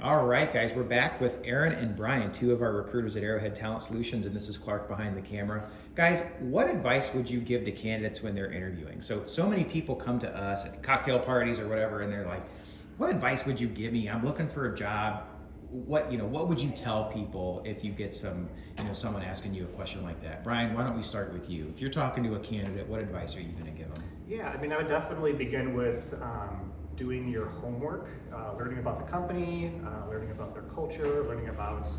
All right, guys, we're back with Erin and Bryan, two of our recruiters at Arrowhead Talent Solutions, and this is Clark behind the camera. Guys, what advice would you give to candidates when they're interviewing? So many people come to us at cocktail parties or whatever, and they're like, "What advice would you give me? I'm looking for a job." What would you tell people if you get someone asking you a question like that? Bryan, why don't we start with you? If you're talking to a candidate, what advice are you going to give them? Yeah, I mean, I would definitely begin with doing your homework, learning about the company, learning about their culture, learning about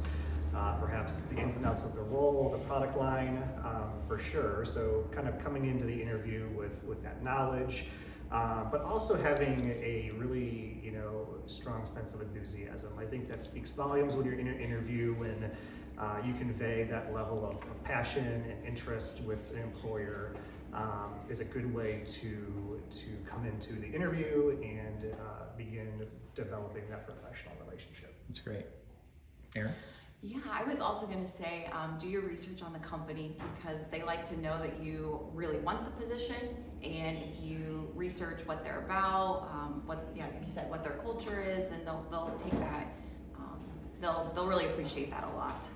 perhaps the ins and outs of the role, the product line, for sure. So kind of coming into the interview with that knowledge, but also having a really, strong sense of enthusiasm. I think that speaks volumes when you're in an interview, when you convey that level of passion and interest with an employer. Is a good way to come into the interview and begin developing that professional relationship. That's great. Erin? Yeah, I was also going to say, do your research on the company, because they like to know that you really want the position, and if you research what they're about, you said what their culture is, then they'll take that. They'll really appreciate that a lot.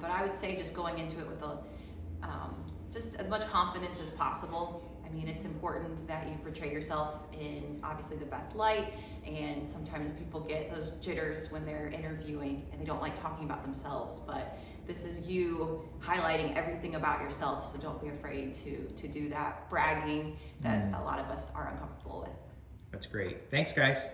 But I would say just going into it with just as much confidence as possible. I mean, it's important that you portray yourself in obviously the best light, and sometimes people get those jitters when they're interviewing and they don't like talking about themselves, but this is you highlighting everything about yourself, so don't be afraid to do that bragging that a lot of us are uncomfortable with. That's great. Thanks, guys.